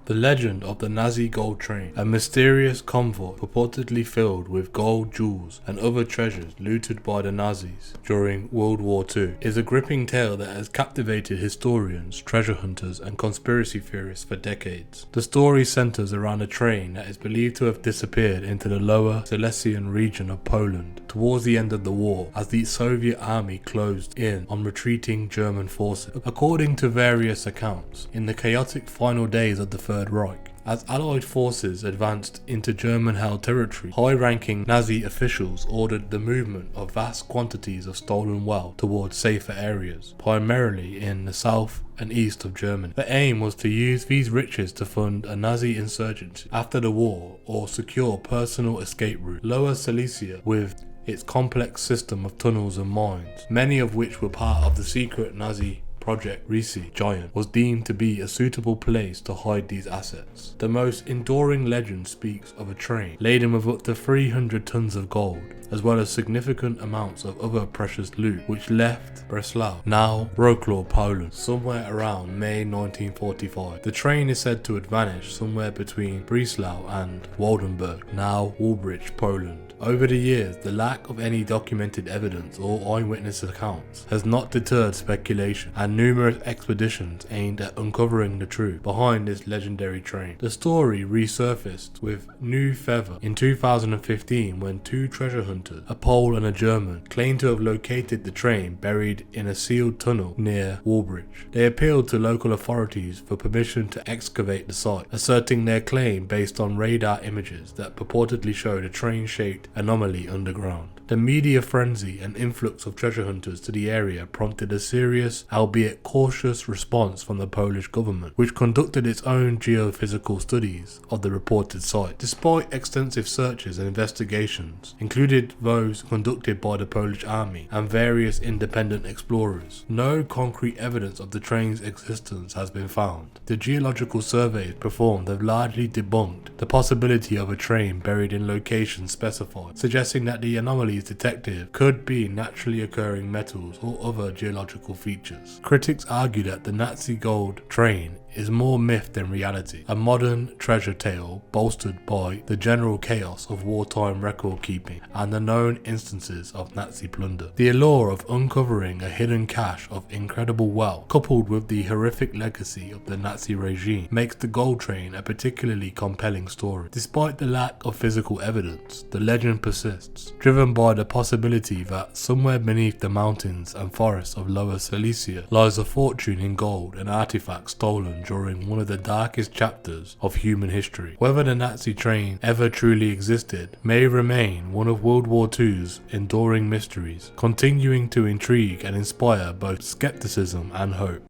The legend of the Nazi gold train, a mysterious convoy purportedly filled with gold, jewels and other treasures looted by the Nazis during World War II, is a gripping tale that has captivated historians, treasure hunters and conspiracy theorists for decades. The story centers around a train that is believed to have disappeared into the lower Silesian region of Poland towards the end of the war as the Soviet army closed in on retreating German forces. According to various accounts, in the chaotic final days of the Third Reich, as Allied forces advanced into German-held territory, high-ranking Nazi officials ordered the movement of vast quantities of stolen wealth towards safer areas, primarily in the south and east of Germany. The aim was to use these riches to fund a Nazi insurgency after the war or secure personal escape routes. Lower Silesia, with its complex system of tunnels and mines, many of which were part of the secret Nazi Project Risi Giant, was deemed to be a suitable place to hide these assets. The most enduring legend speaks of a train laden with up to 300 tons of gold, as well as significant amounts of other precious loot, which left Breslau, now Wrocław, Poland, somewhere around May 1945. The train is said to have vanished somewhere between Breslau and Waldenburg, now Woolwich, Poland. Over the years, the lack of any documented evidence or eyewitness accounts has not deterred speculation, and numerous expeditions aimed at uncovering the truth behind this legendary train. The story resurfaced with new fervor in 2015 when two treasure hunters, a Pole and a German, claimed to have located the train buried in a sealed tunnel near Woolwich. They appealed to local authorities for permission to excavate the site, asserting their claim based on radar images that purportedly showed a train-shaped anomaly underground. The media frenzy and influx of treasure hunters to the area prompted a serious, albeit cautious, response from the Polish government, which conducted its own geophysical studies of the reported site. Despite extensive searches and investigations, including those conducted by the Polish army and various independent explorers, no concrete evidence of the train's existence has been found. The geological surveys performed have largely debunked the possibility of a train buried in locations specified, suggesting that the anomaly detected could be naturally occurring metals or other geological features. Critics argue that the Nazi gold train is more myth than reality, a modern treasure tale bolstered by the general chaos of wartime record keeping and the known instances of Nazi plunder. The allure of uncovering a hidden cache of incredible wealth, coupled with the horrific legacy of the Nazi regime, makes the gold train a particularly compelling story. Despite the lack of physical evidence, the legend persists, driven by the possibility that somewhere beneath the mountains and forests of Lower Silesia lies a fortune in gold and artifacts stolen during one of the darkest chapters of human history. Whether the Nazi train ever truly existed may remain one of World War II's enduring mysteries, continuing to intrigue and inspire both skepticism and hope.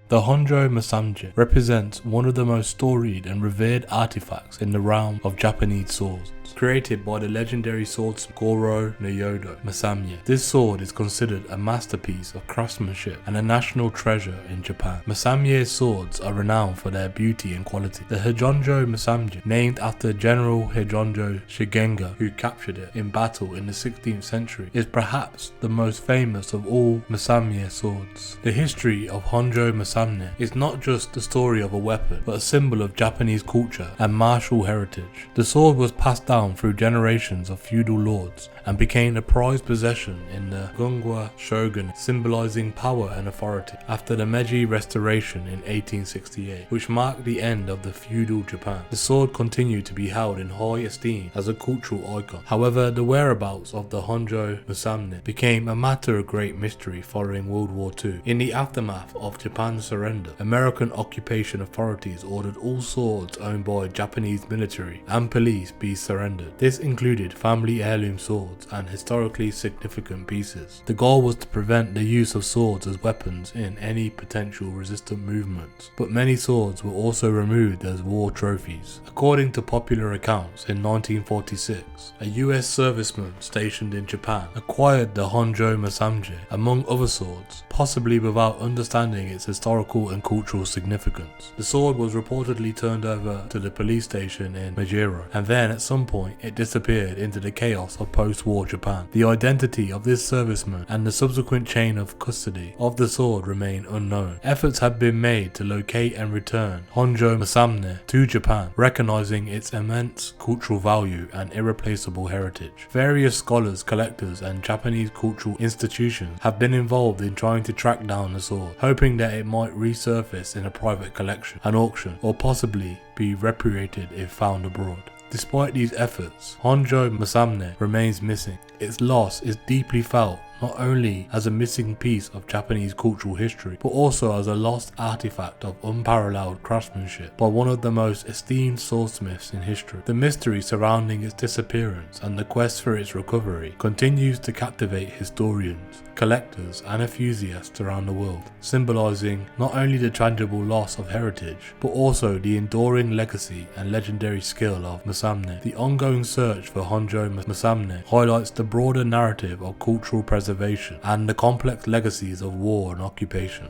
The Honjo Masamja represents one of the most storied and revered artifacts in the realm of Japanese swords, created by the legendary swordsmith Goro Nyodo Masamja. This sword is considered a masterpiece of craftsmanship and a national treasure in Japan. Masamja's swords are renowned for their beauty and quality. The Honjo Masamja, named after General Honjo Shigenga, who captured it in battle in the 16th century, is perhaps the most famous of all Masamja swords. The history of Honjo Masamja is not just the story of a weapon, but a symbol of Japanese culture and martial heritage. The sword was passed down through generations of feudal lords and became a prized possession in the Gunwa shogunate, symbolizing power and authority, after the Meiji Restoration in 1868, which marked the end of the feudal Japan. The sword continued to be held in high esteem as a cultural icon. However, the whereabouts of the Honjo Masamja became a matter of great mystery following World War II. In the aftermath of Japan's surrender, American occupation authorities ordered all swords owned by Japanese military and police be surrendered. This included family heirloom swords and historically significant pieces. The goal was to prevent the use of swords as weapons in any potential resistant movements, but many swords were also removed as war trophies. According to popular accounts, in 1946, a US serviceman stationed in Japan acquired the Honjo Masamja, among other swords, possibly without understanding its historical and cultural significance. The sword was reportedly turned over to the police station in Majiro, and then at some point it disappeared into the chaos of post-war Japan. The identity of this serviceman and the subsequent chain of custody of the sword remain unknown. Efforts have been made to locate and return Honjo Masamja to Japan, recognizing its immense cultural value and irreplaceable heritage. Various scholars, collectors, and Japanese cultural institutions have been involved in trying to track down the sword, hoping that it might resurface in a private collection, an auction, or possibly be repatriated if found abroad. Despite these efforts, Honjo Masamja remains missing. Its loss is deeply felt not only as a missing piece of Japanese cultural history, but also as a lost artifact of unparalleled craftsmanship by one of the most esteemed swordsmiths in history. The mystery surrounding its disappearance and the quest for its recovery continues to captivate historians, collectors, and enthusiasts around the world, symbolizing not only the tangible loss of heritage, but also the enduring legacy and legendary skill of Masamja. The ongoing search for Honjo Masamja highlights the broader narrative of cultural preservation and the complex legacies of war and occupation.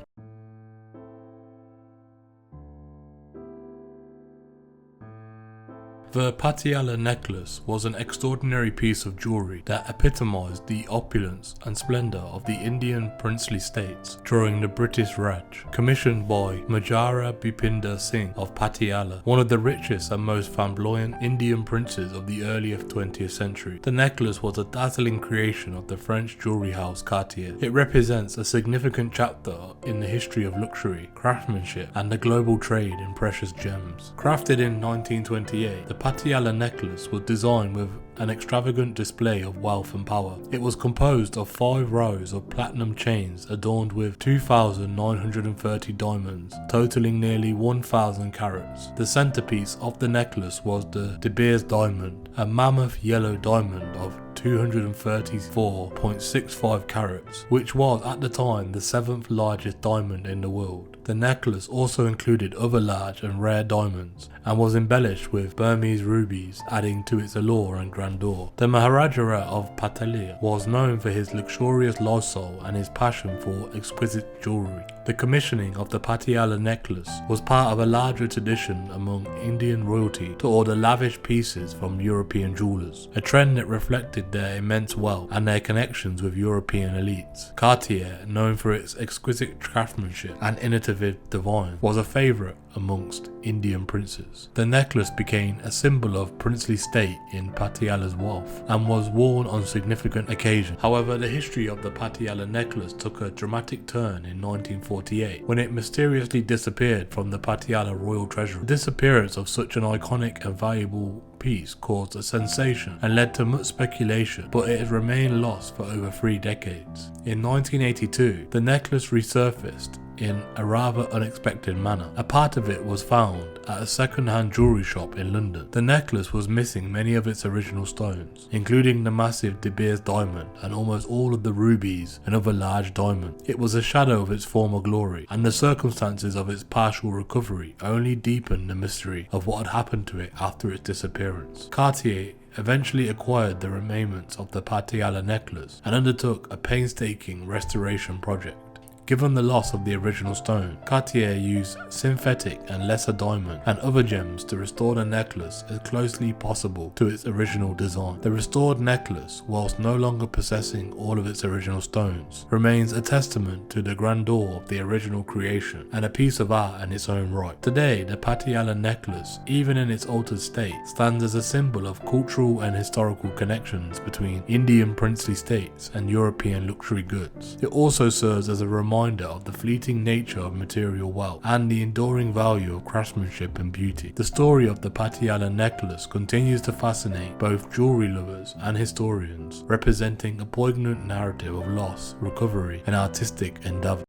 The Patalia Necklace was an extraordinary piece of jewellery that epitomized the opulence and splendour of the Indian princely states during the British Raj, commissioned by Maharaja Bipinda Singh of Patiala, one of the richest and most flamboyant Indian princes of the early 20th century. The necklace was a dazzling creation of the French jewellery house Cartier. It represents a significant chapter in the history of luxury, craftsmanship, and the global trade in precious gems. Crafted in 1928, the Patalia necklace was designed with an extravagant display of wealth and power. It was composed of 5 rows of platinum chains adorned with 2,930 diamonds, totaling nearly 1,000 carats. The centerpiece of the necklace was the De Beers diamond, a mammoth yellow diamond of 234.65 carats, which was at the time the 7th largest diamond in the world. The necklace also included other large and rare diamonds and was embellished with Burmese rubies, adding to its allure and grandeur. The Maharaja of Patalia was known for his luxurious lifestyle and his passion for exquisite jewellery. The commissioning of the Patalia necklace was part of a larger tradition among Indian royalty to order lavish pieces from European jewellers, a trend that reflected their immense wealth and their connections with European elites. Cartier, known for its exquisite craftsmanship and innovative design, was a favourite amongst Indian princes. The necklace became a symbol of princely state in Patiala's wealth and was worn on significant occasions. However, the history of the Patalia necklace took a dramatic turn in 1948 when it mysteriously disappeared from the Patalia royal treasury. The disappearance of such an iconic and valuable piece caused a sensation and led to much speculation, but it has remained lost for over 3 decades. In 1982, the necklace resurfaced in a rather unexpected manner. A part of it was found at a second-hand jewellery shop in London. The necklace was missing many of its original stones, including the massive De Beers diamond and almost all of the rubies and other large diamonds. It was a shadow of its former glory, and the circumstances of its partial recovery only deepened the mystery of what had happened to it after its disappearance. Cartier eventually acquired the remains of the Patalia necklace and undertook a painstaking restoration project. Given the loss of the original stone, Cartier used synthetic and lesser diamond and other gems to restore the necklace as closely possible to its original design. The restored necklace, whilst no longer possessing all of its original stones, remains a testament to the grandeur of the original creation and a piece of art in its own right. Today, the Patalia necklace, even in its altered state, stands as a symbol of cultural and historical connections between Indian princely states and European luxury goods. It also serves as a reminder of the fleeting nature of material wealth and the enduring value of craftsmanship and beauty. The story of the Patalia necklace continues to fascinate both jewellery lovers and historians, representing a poignant narrative of loss, recovery, and artistic endeavour.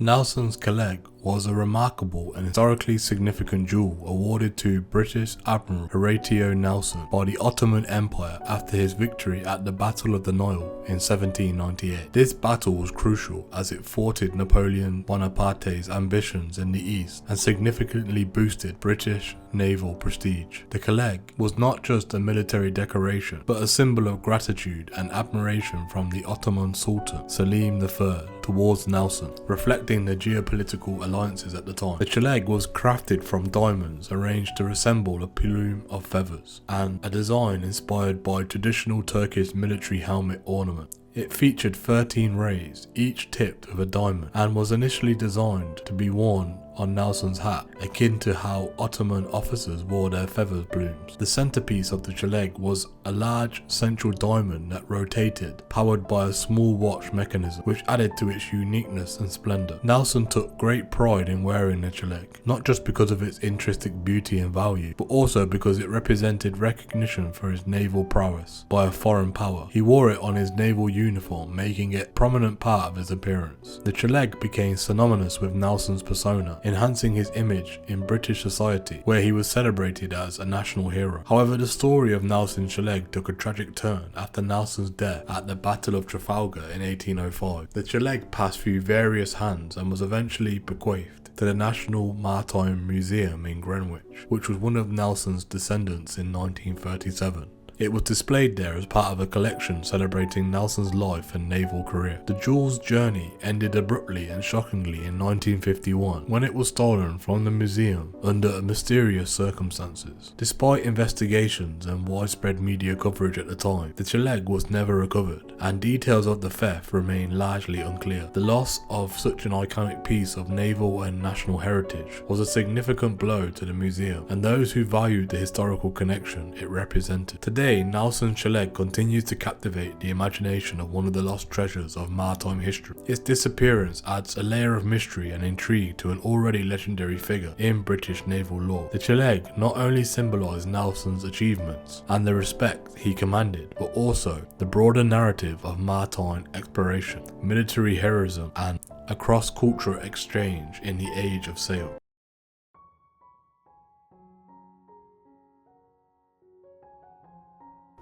Nelson's Colleague was a remarkable and historically significant jewel awarded to British Admiral Horatio Nelson by the Ottoman Empire after his victory at the Battle of the Nile in 1798. This battle was crucial as it thwarted Napoleon Bonaparte's ambitions in the east and significantly boosted British naval prestige. The Colleague was not just a military decoration, but a symbol of gratitude and admiration from the Ottoman Sultan Selim III towards Nelson, reflecting the geopolitical alliances at the time. The Cheleg was crafted from diamonds arranged to resemble a plume of feathers, and a design inspired by traditional Turkish military helmet ornament. It featured 13 rays, each tipped with a diamond, and was initially designed to be worn on Nelson's hat, akin to how Ottoman officers wore their feather plumes. The centerpiece of the Cheleg was a large central diamond that rotated, powered by a small watch mechanism, which added to its uniqueness and splendor. Nelson took great pride in wearing the Cheleg, not just because of its intrinsic beauty and value, but also because it represented recognition for his naval prowess by a foreign power. He wore it on his naval uniform, making it a prominent part of his appearance. The Cheleg became synonymous with Nelson's persona, enhancing his image in British society, where he was celebrated as a national hero. However, the story of Nelson's Cheleg took a tragic turn after Nelson's death at the Battle of Trafalgar in 1805. The Cheleg passed through various hands and was eventually bequeathed to the National Maritime Museum in Greenwich, which was one of Nelson's descendants in 1937. It was displayed there as part of a collection celebrating Nelson's life and naval career. The jewel's journey ended abruptly and shockingly in 1951 when it was stolen from the museum under mysterious circumstances. Despite investigations and widespread media coverage at the time, the Cheleg was never recovered, and details of the theft remain largely unclear. The loss of such an iconic piece of naval and national heritage was a significant blow to the museum and those who valued the historical connection it represented. Today, Nelson's Cheleg continues to captivate the imagination of one of the lost treasures of maritime history. Its disappearance adds a layer of mystery and intrigue to an already legendary figure in British naval lore. The Cheleg not only symbolised Nelson's achievements and the respect he commanded, but also the broader narrative of maritime exploration, military heroism, and a cross-cultural exchange in the age of sail.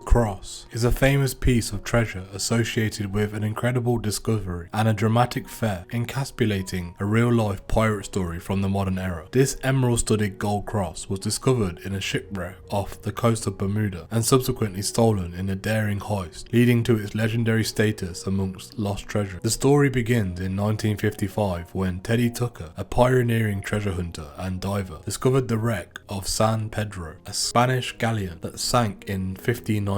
Cross is a famous piece of treasure associated with an incredible discovery and a dramatic theft, encapsulating a real-life pirate story from the modern era. This emerald-studded gold cross was discovered in a shipwreck off the coast of Bermuda and subsequently stolen in a daring heist, leading to its legendary status amongst lost treasure. The story begins in 1955 when Teddy Tucker, a pioneering treasure hunter and diver, discovered the wreck of San Pedro, a Spanish galleon that sank in 1594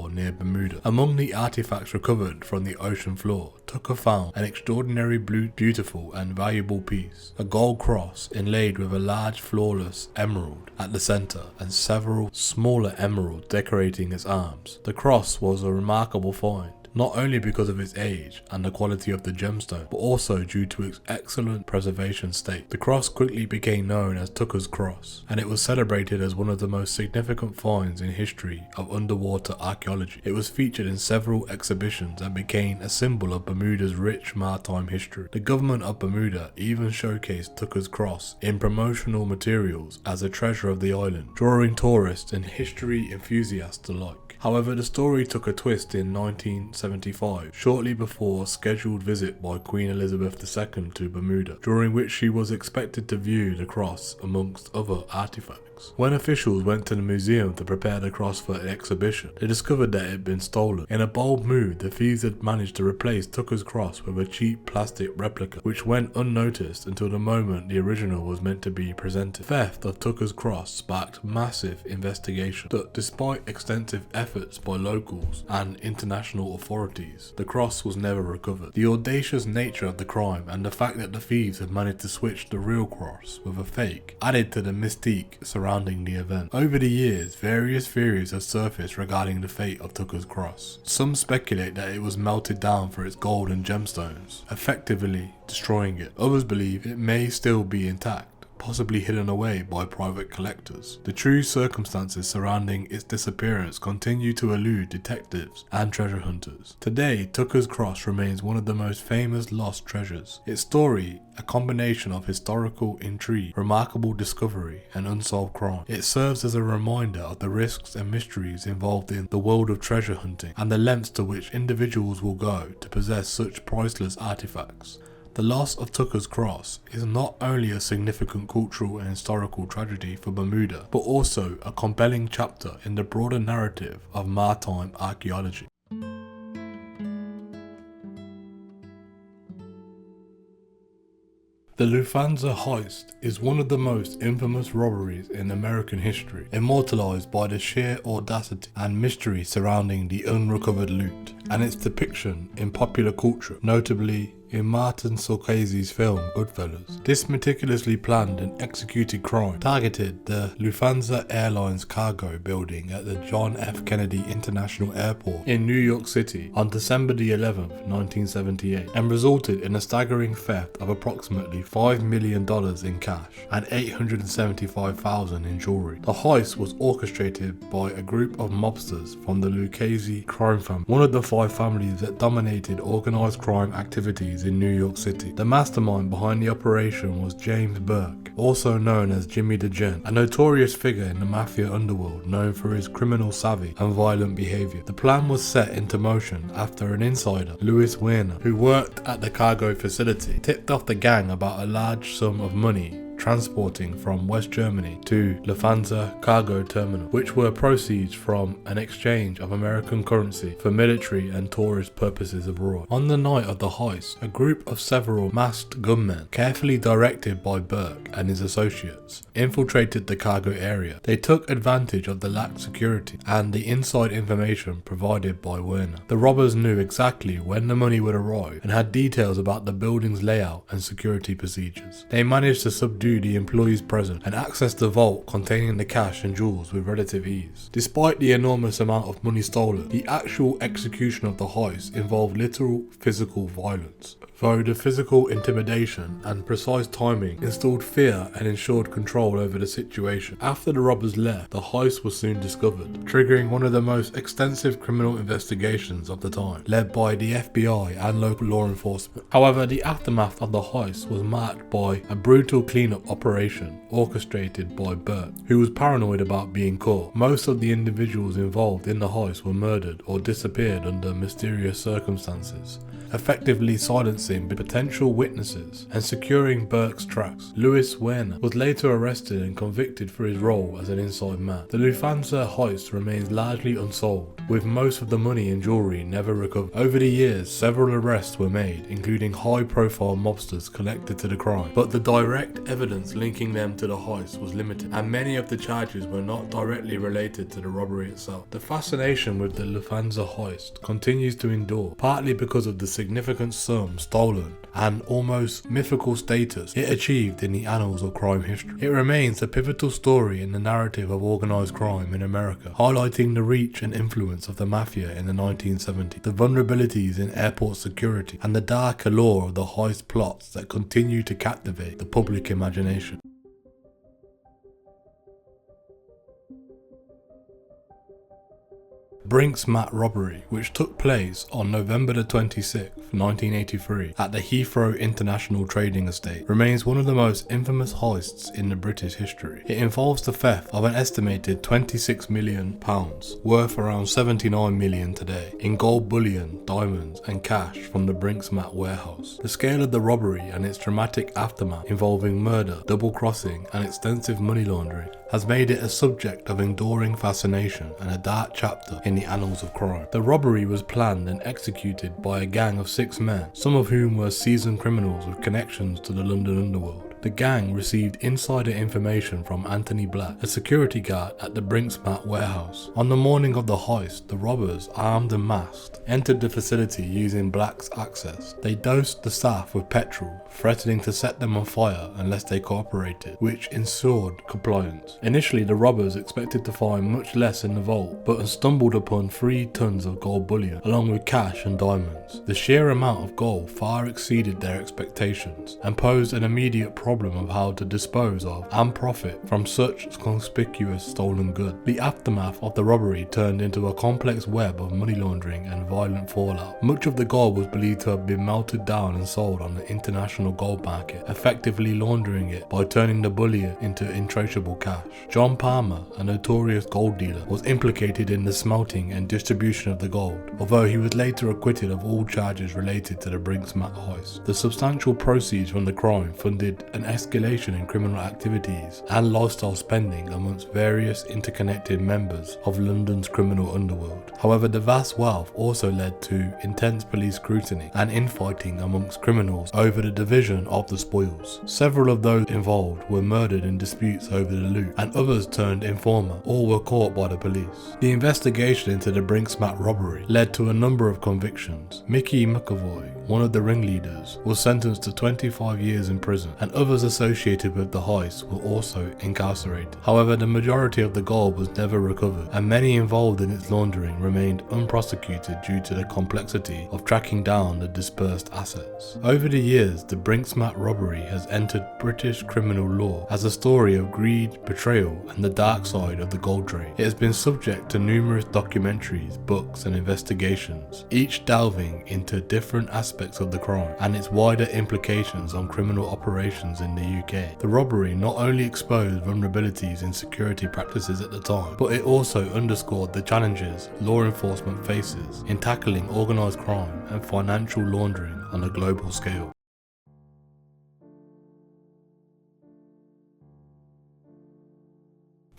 near Bermuda. Among the artifacts recovered from the ocean floor, Tucker found an extraordinary beautiful and valuable piece, a gold cross inlaid with a large flawless emerald at the center and several smaller emeralds decorating its arms. The cross was a remarkable find, not only because of its age and the quality of the gemstone, but also due to its excellent preservation state. The cross quickly became known as Tucker's Cross, and it was celebrated as one of the most significant finds in history of underwater archaeology. It was featured in several exhibitions and became a symbol of Bermuda's rich maritime history. The government of Bermuda even showcased Tucker's Cross in promotional materials as a treasure of the island, drawing tourists and history enthusiasts alike. However, the story took a twist in 1975, shortly before a scheduled visit by Queen Elizabeth II to Bermuda, during which she was expected to view the cross amongst other artifacts. When officials went to the museum to prepare the cross for an exhibition, they discovered that it had been stolen. In a bold move, the thieves had managed to replace Tucker's cross with a cheap plastic replica, which went unnoticed until the moment the original was meant to be presented. Theft of Tucker's cross sparked massive investigation, but despite extensive efforts by locals and international authorities, the cross was never recovered. The audacious nature of the crime and the fact that the thieves had managed to switch the real cross with a fake added to the mystique surrounding the event. Over the years, various theories have surfaced regarding the fate of Tucker's cross. Some speculate that it was melted down for its gold and gemstones, effectively destroying it. Others believe it may still be intact, possibly hidden away by private collectors. The true circumstances surrounding its disappearance continue to elude detectives and treasure hunters. Today, Tucker's Cross remains one of the most famous lost treasures. Its story, a combination of historical intrigue, remarkable discovery, and unsolved crime. It serves as a reminder of the risks and mysteries involved in the world of treasure hunting and the lengths to which individuals will go to possess such priceless artifacts. The loss of Tucker's Cross is not only a significant cultural and historical tragedy for Bermuda, but also a compelling chapter in the broader narrative of maritime archaeology. The Lufansza Heist is one of the most infamous robberies in American history, immortalized by the sheer audacity and mystery surrounding the unrecovered loot, and its depiction in popular culture, notably in Martin Scorsese's film Goodfellas. This meticulously planned and executed crime targeted the Lufthansa Airlines cargo building at the John F. Kennedy International Airport in New York City on December the 11th, 1978, and resulted in a staggering theft of approximately $5 million in cash and $875,000 in jewelry. The heist was orchestrated by a group of mobsters from the Lucchese crime family, one of the 5 families that dominated organized crime activities in New York City. The mastermind behind the operation was James Burke, also known as Jimmy the Gent, a notorious figure in the mafia underworld known for his criminal savvy and violent behavior. The plan was set into motion after an insider, Louis Werner, who worked at the cargo facility, tipped off the gang about a large sum of money transporting from West Germany to Lufthansa Cargo Terminal, which were proceeds from an exchange of American currency for military and tourist purposes abroad. On the night of the heist, a group of several masked gunmen, carefully directed by Burke and his associates, infiltrated the cargo area. They took advantage of the lack security and the inside information provided by Werner. The robbers knew exactly when the money would arrive and had details about the building's layout and security procedures. They managed to subdue the employees present and access the vault containing the cash and jewels with relative ease. Despite the enormous amount of money stolen, the actual execution of the heist involved literal physical violence, though the physical intimidation and precise timing instilled fear and ensured control over the situation. After the robbers left, the heist was soon discovered, triggering one of the most extensive criminal investigations of the time, led by the FBI and local law enforcement. However, the aftermath of the heist was marked by a brutal cleanup operation orchestrated by Burke, who was paranoid about being caught. Most of the individuals involved in the heist were murdered or disappeared under mysterious circumstances, effectively silencing potential witnesses and securing Burke's tracks. Louis Werner was later arrested and convicted for his role as an inside man. The Lufthansa heist remains largely unsolved, with most of the money and jewelry never recovered. Over the years, several arrests were made, including high-profile mobsters connected to the crime, but the direct evidence linking them to the heist was limited, and many of the charges were not directly related to the robbery itself. The fascination with the Lufthansa heist continues to endure, partly because of the significant sum stolen and almost mythical status it achieved in the annals of crime history. It remains a pivotal story in the narrative of organized crime in America, highlighting the reach and influence of the mafia in the 1970s, the vulnerabilities in airport security, and the dark allure of the heist plots that continue to captivate the public imagination. Brinks Mat robbery, which took place on November the 26th, 1983 at the Heathrow International Trading Estate, remains one of the most infamous heists in the British history. It involves the theft of an estimated £26 million, worth around $79 million today, in gold bullion, diamonds and cash from the Brinks Mat warehouse. The scale of the robbery and its dramatic aftermath, involving murder, double-crossing and extensive money laundering, has made it a subject of enduring fascination and a dark chapter in the annals of crime. The robbery was planned and executed by a gang of 6 men, some of whom were seasoned criminals with connections to the London underworld. The gang received insider information from Anthony Black, a security guard at the Brinks Mat warehouse. On the morning of the heist, the robbers, armed and masked, entered the facility using Black's access. They dosed the staff with petrol, threatening to set them on fire unless they cooperated, which ensured compliance. Initially, the robbers expected to find much less in the vault, but stumbled upon 3 tons of gold bullion, along with cash and diamonds. The sheer amount of gold far exceeded their expectations, and posed an immediate problem of how to dispose of and profit from such conspicuous stolen goods. The aftermath of the robbery turned into a complex web of money laundering and violent fallout. Much of the gold was believed to have been melted down and sold on the international gold market, effectively laundering it by turning the bullion into intraceable cash. John Palmer, a notorious gold dealer, was implicated in the smelting and distribution of the gold, although he was later acquitted of all charges related to the Brinks Mat heist. The substantial proceeds from the crime funded an an escalation in criminal activities and lifestyle spending amongst various interconnected members of London's criminal underworld. However, the vast wealth also led to intense police scrutiny and infighting amongst criminals over the division of the spoils. Several of those involved were murdered in disputes over the loot, and others turned informer or were caught by the police. The investigation into the Brinks Mat robbery led to a number of convictions. Mickey McAvoy, one of the ringleaders, was sentenced to 25 years in prison, and others associated with the heist were also incarcerated. However, the majority of the gold was never recovered, and many involved in its laundering remained unprosecuted due to the complexity of tracking down the dispersed assets. Over the years, the Brinks Mat robbery has entered British criminal law as a story of greed, betrayal, and the dark side of the gold trade. It has been subject to numerous documentaries, books, and investigations, each delving into different aspects of the crime and its wider implications on criminal operations in the UK. The robbery not only exposed vulnerabilities in security practices at the time, but it also underscored the challenges law enforcement faces in tackling organised crime and financial laundering on a global scale.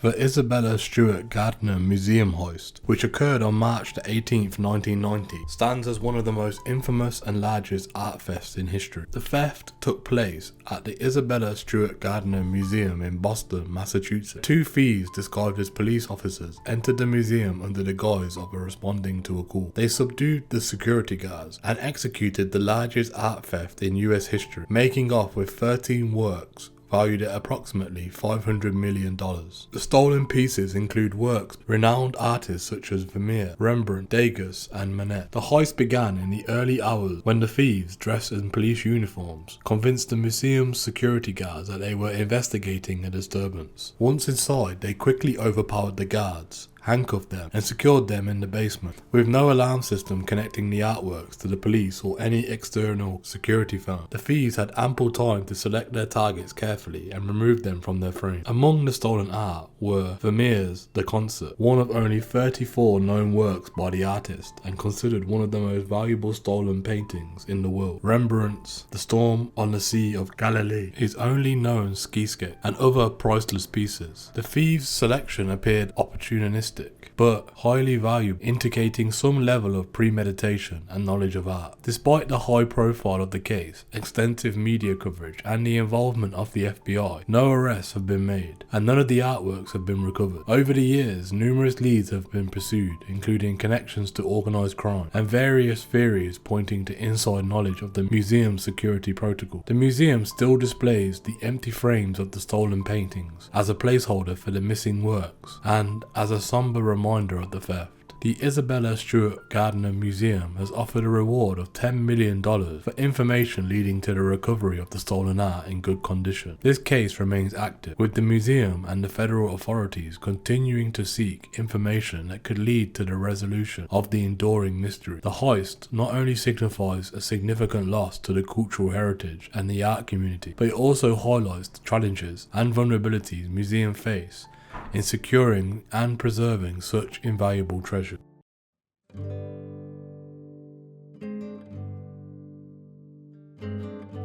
The Isabella Stewart Gardner Museum heist, which occurred on March 18, 1990, stands as one of the most infamous and largest art thefts in history. The theft took place at the Isabella Stewart Gardner Museum in Boston, Massachusetts. Two thieves disguised as police officers entered the museum under the guise of responding to a call. They subdued the security guards and executed the largest art theft in US history, making off with 13 works valued at approximately $500 million. The stolen pieces include works of renowned artists such as Vermeer, Rembrandt, Degas, and Manet. The heist began in the early hours when the thieves, dressed in police uniforms, convinced the museum's security guards that they were investigating a disturbance. Once inside, they quickly overpowered the guards, handcuffed them, and secured them in the basement. With no alarm system connecting the artworks to the police or any external security firm, the thieves had ample time to select their targets carefully and remove them from their frame. Among the stolen art were Vermeer's The Concert, one of only 34 known works by the artist and considered one of the most valuable stolen paintings in the world. Rembrandt's The Storm on the Sea of Galilee, his only known skiscape, and other priceless pieces. The thieves' selection appeared opportunistic, but highly valuable, indicating some level of premeditation and knowledge of art. Despite the high profile of the case, extensive media coverage, and the involvement of the FBI, no arrests have been made, and none of the artworks have been recovered. Over the years, numerous leads have been pursued, including connections to organised crime, and various theories pointing to inside knowledge of the museum's security protocol. The museum still displays the empty frames of the stolen paintings as a placeholder for the missing works, and as a somber reminder of the theft. The Isabella Stewart Gardner Museum has offered a reward of $10 million for information leading to the recovery of the stolen art in good condition. This case remains active, with the museum and the federal authorities continuing to seek information that could lead to the resolution of the enduring mystery. The heist not only signifies a significant loss to the cultural heritage and the art community, but it also highlights the challenges and vulnerabilities museums face in securing and preserving such invaluable treasure.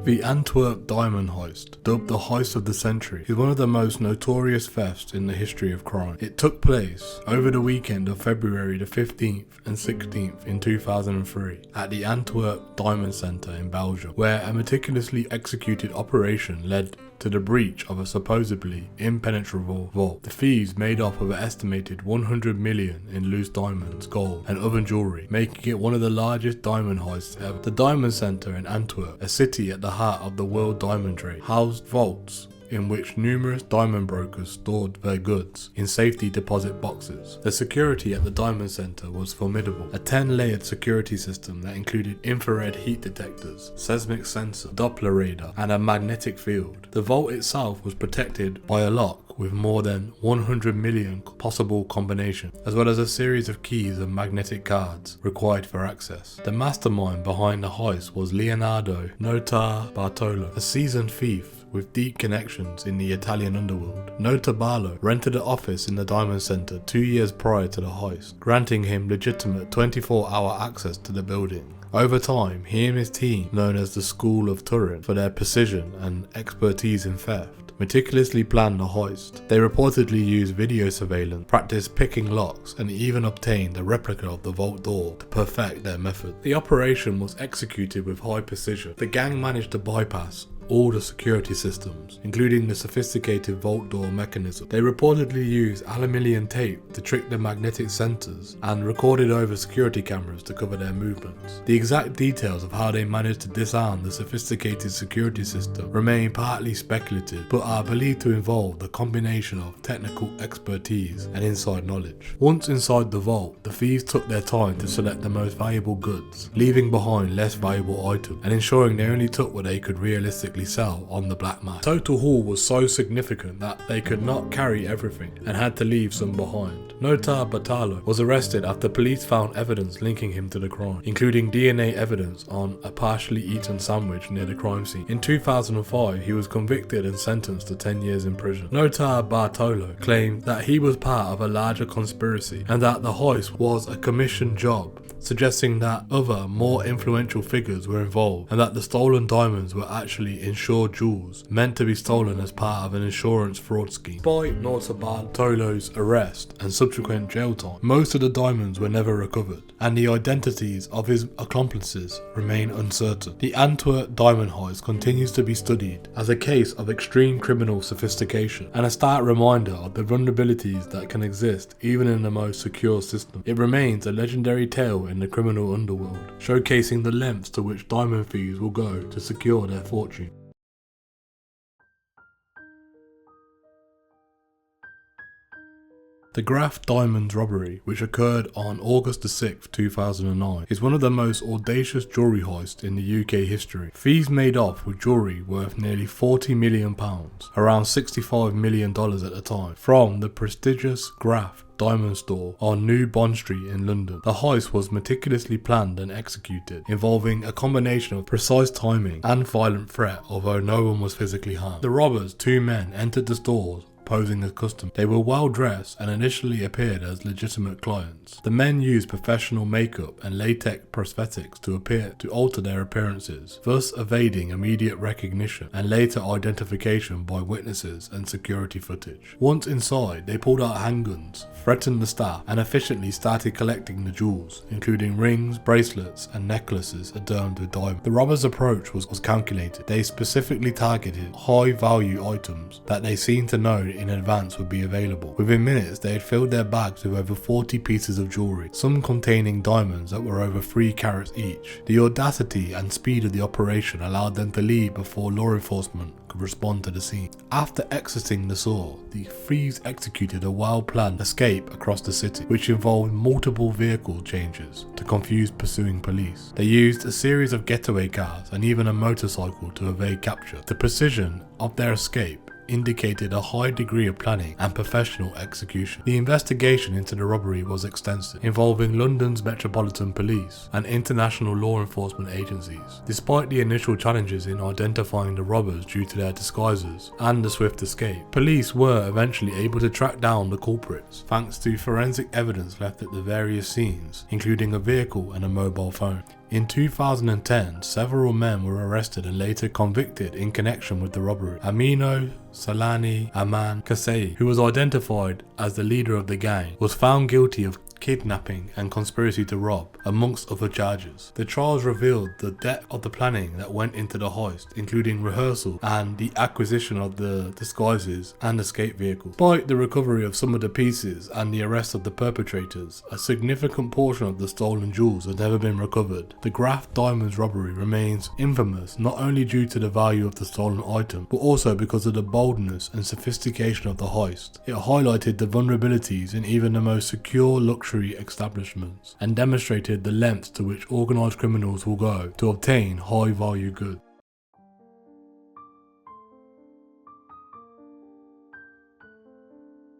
The Antwerp diamond heist, dubbed the heist of the century, is one of the most notorious thefts in the history of crime. It took place over the weekend of February the 15th and 16th in 2003 at the Antwerp Diamond Centre in Belgium, where a meticulously executed operation led to the breach of a supposedly impenetrable vault. The thieves made off with an estimated 100 million in loose diamonds, gold, and other jewellery, making it one of the largest diamond heists ever. The Diamond Centre in Antwerp, a city at the heart of the world diamond trade, housed vaults in which numerous diamond brokers stored their goods in safety deposit boxes. The security at the Diamond Centre was formidable, a 10-layered security system that included infrared heat detectors, seismic sensor, Doppler radar, and a magnetic field. The vault itself was protected by a lock with more than 100 million possible combinations, as well as a series of keys and magnetic cards required for access. The mastermind behind the heist was Leonardo Notar Bartolo, a seasoned thief with deep connections in the Italian underworld. Notabalo rented an office in the Diamond Center 2 years prior to the heist, granting him legitimate 24-hour access to the building. Over time, he and his team, known as the School of Turin for their precision and expertise in theft, meticulously planned the heist. They reportedly used video surveillance, practiced picking locks, and even obtained a replica of the vault door to perfect their method. The operation was executed with high precision. The gang managed to bypass all the security systems, including the sophisticated vault door mechanism. They reportedly used aluminium tape to trick the magnetic sensors and recorded over security cameras to cover their movements. The exact details of how they managed to disarm the sophisticated security system remain partly speculative, but are believed to involve the combination of technical expertise and inside knowledge. Once inside the vault, the thieves took their time to select the most valuable goods, leaving behind less valuable items and ensuring they only took what they could realistically sell on the black market. Total haul was so significant that they could not carry everything and had to leave some behind. Nota Batalo was arrested after police found evidence linking him to the crime, including DNA evidence on a partially eaten sandwich near the crime scene. In 2005, he was convicted and sentenced to 10 years in prison. Nota Bartolo claimed that he was part of a larger conspiracy and that the heist was a commissioned job, suggesting that other, more influential figures were involved and that the stolen diamonds were actually insured jewels meant to be stolen as part of an insurance fraud scheme. Despite Nota Bartolo's arrest and subsequent jail time, most of the diamonds were never recovered, and the identities of his accomplices remain uncertain. The Antwerp diamond heist continues to be studied as a case of extreme criminal sophistication and a stark reminder of the vulnerabilities that can exist even in the most secure system. It remains a legendary tale in the criminal underworld, showcasing the lengths to which diamond thieves will go to secure their fortune. The Graff Diamonds robbery, which occurred on August 6, 2009, is one of the most audacious jewellery heists in the UK history. Thieves made off with jewellery worth nearly £40 million, around $65 million at the time, from the prestigious Graff diamond store on New Bond Street in London. The heist was meticulously planned and executed, involving a combination of precise timing and violent threat, although no one was physically harmed. The robbers, 2 men, entered the stores posing as customers. They were well dressed and initially appeared as legitimate clients. The men used professional makeup and latex prosthetics to appear to alter their appearances, thus evading immediate recognition and later identification by witnesses and security footage. Once inside, they pulled out handguns, threatened the staff, and efficiently started collecting the jewels, including rings, bracelets, and necklaces adorned with diamonds. The robbers' approach was calculated. They specifically targeted high-value items that they seemed to know in advance would be available. Within minutes, they had filled their bags with over 40 pieces of jewellery, some containing diamonds that were over 3 carats each. The audacity and speed of the operation allowed them to leave before law enforcement could respond to the scene. After exiting the store, the thieves executed a well-planned escape across the city, which involved multiple vehicle changes to confuse pursuing police. They used a series of getaway cars and even a motorcycle to evade capture. The precision of their escape indicated a high degree of planning and professional execution. The investigation into the robbery was extensive, involving London's Metropolitan Police and international law enforcement agencies. Despite the initial challenges in identifying the robbers due to their disguises and the swift escape, police were eventually able to track down the culprits thanks to forensic evidence left at the various scenes, including a vehicle and a mobile phone. In 2010, several men were arrested and later convicted in connection with the robbery. Amino Salani Aman Kasei, who was identified as the leader of the gang, was found guilty of kidnapping and conspiracy to rob, amongst other charges. The trials revealed the depth of the planning that went into the heist, including rehearsal and the acquisition of the disguises and escape vehicles. Despite the recovery of some of the pieces and the arrest of the perpetrators, a significant portion of the stolen jewels has never been recovered. The Graff Diamonds robbery remains infamous not only due to the value of the stolen item, but also because of the boldness and sophistication of the heist. It highlighted the vulnerabilities in even the most secure luxury establishments and demonstrated the lengths to which organised criminals will go to obtain high value goods.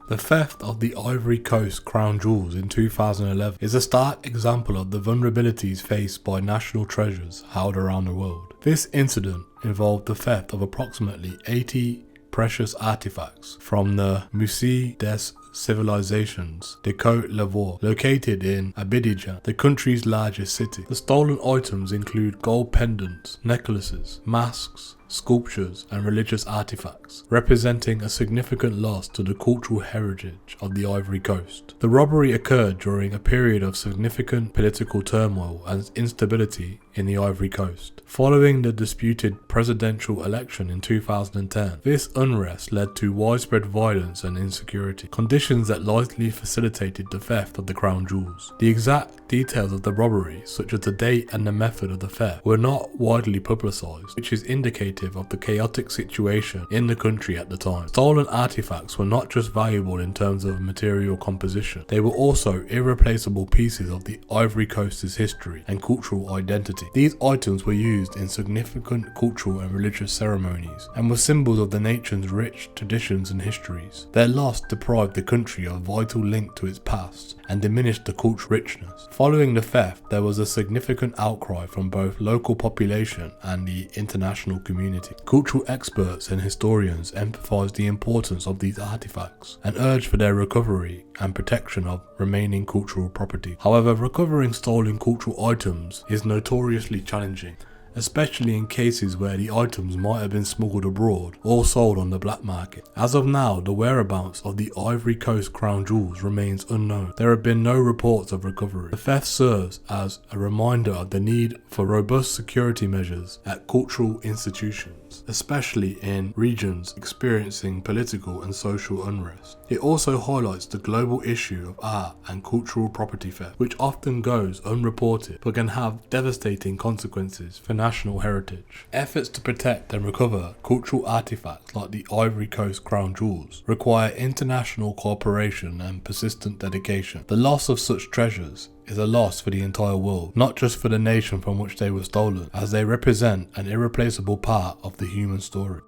The theft of the Ivory Coast crown jewels in 2011 is a stark example of the vulnerabilities faced by national treasures held around the world. This incident involved the theft of approximately 80 precious artifacts from the Musée des Civilisations de Côte d'Ivoire, located in Abidjan, the country's largest city. The stolen items include gold pendants, necklaces, masks, sculptures and religious artifacts, representing a significant loss to the cultural heritage of the Ivory Coast. The robbery occurred during a period of significant political turmoil and instability in the Ivory Coast. Following the disputed presidential election in 2010, this unrest led to widespread violence and insecurity, conditions that likely facilitated the theft of the crown jewels. The exact details of the robbery, such as the date and the method of the theft, were not widely publicised, which is indicative of the chaotic situation in the country at the time. Stolen artifacts were not just valuable in terms of material composition, they were also irreplaceable pieces of the Ivory Coast's history and cultural identity. These items were used in significant cultural and religious ceremonies and were symbols of the nation's rich traditions and histories. Their loss deprived the country of a vital link to its past and diminished the cultural richness. Following the theft, there was a significant outcry from both local population and the international community. Cultural experts and historians emphasized the importance of these artifacts and urged for their recovery and protection of remaining cultural property. However, recovering stolen cultural items is notoriously challenging, especially in cases where the items might have been smuggled abroad or sold on the black market. As of now, the whereabouts of the Ivory Coast crown jewels remains unknown. There have been no reports of recovery. The theft serves as a reminder of the need for robust security measures at cultural institutions, especially in regions experiencing political and social unrest. It also highlights the global issue of art and cultural property theft, which often goes unreported but can have devastating consequences for national heritage. Efforts to protect and recover cultural artifacts like the Ivory Coast crown jewels require international cooperation and persistent dedication. The loss of such treasures is a loss for the entire world, not just for the nation from which they were stolen, as they represent an irreplaceable part of the human story.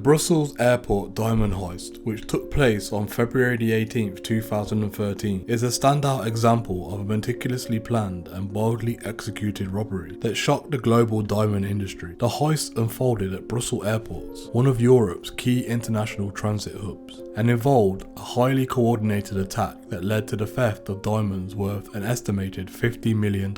Brussels Airport Diamond Heist, which took place on February 18th, 2013, is a standout example of a meticulously planned and boldly executed robbery that shocked the global diamond industry. The heist unfolded at Brussels Airport, one of Europe's key international transit hubs, and involved a highly coordinated attack that led to the theft of diamonds worth an estimated $50 million.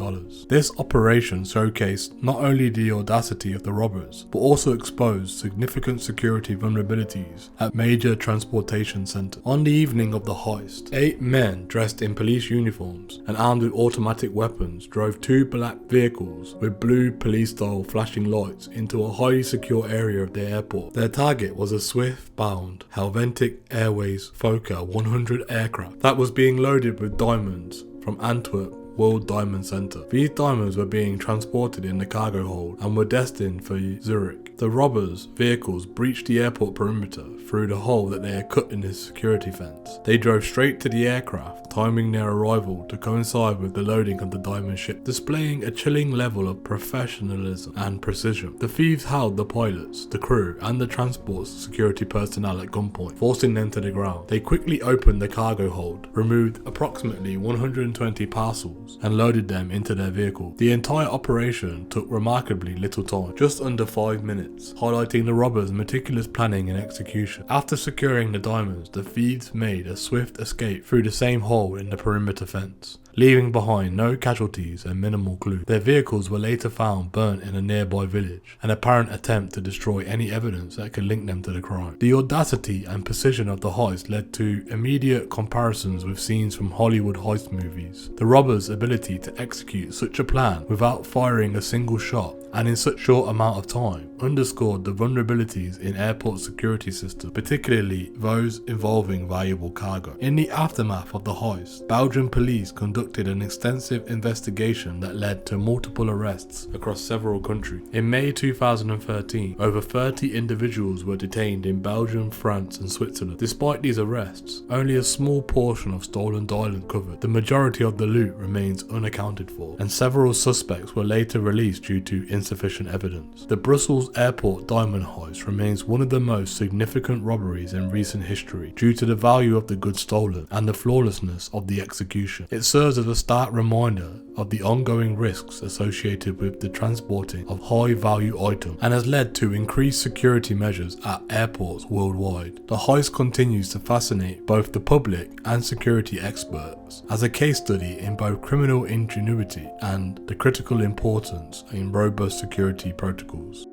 This operation showcased not only the audacity of the robbers, but also exposed significant security vulnerabilities at major transportation centers. On the evening of the heist, 8 men dressed in police uniforms and armed with automatic weapons drove 2 black vehicles with blue police-style flashing lights into a highly secure area of the airport. Their target was a Swift-bound Helvetic Airways Fokker 100 aircraft that was being loaded with diamonds from Antwerp World Diamond Center. These diamonds were being transported in the cargo hold and were destined for Zurich. The robbers' vehicles breached the airport perimeter through the hole that they had cut in the security fence. They drove straight to the aircraft, timing their arrival to coincide with the loading of the diamond ship, displaying a chilling level of professionalism and precision. The thieves held the pilots, the crew, and the transport security personnel at gunpoint, forcing them to the ground. They quickly opened the cargo hold, removed approximately 120 parcels, and loaded them into their vehicle. The entire operation took remarkably little time, just under 5 minutes, highlighting the robbers' meticulous planning and execution. After securing the diamonds, the thieves made a swift escape through the same hole in the perimeter fence, leaving behind no casualties and minimal clues. Their vehicles were later found burnt in a nearby village, an apparent attempt to destroy any evidence that could link them to the crime. The audacity and precision of the heist led to immediate comparisons with scenes from Hollywood heist movies. The robbers' ability to execute such a plan without firing a single shot and in such short amount of time underscored the vulnerabilities in airport security systems, particularly those involving valuable cargo. In the aftermath of the heist, Belgian police conducted an extensive investigation that led to multiple arrests across several countries. In May 2013, over 30 individuals were detained in Belgium, France and Switzerland. Despite these arrests, only a small portion of stolen diamond covered. The majority of the loot remained remains unaccounted for, and several suspects were later released due to insufficient evidence. The Brussels airport diamond heist remains one of the most significant robberies in recent history due to the value of the goods stolen and the flawlessness of the execution. It serves as a stark reminder of the ongoing risks associated with the transporting of high-value items and has led to increased security measures at airports worldwide. The heist continues to fascinate both the public and security experts as a case study in both criminal ingenuity and the critical importance in robust security protocols.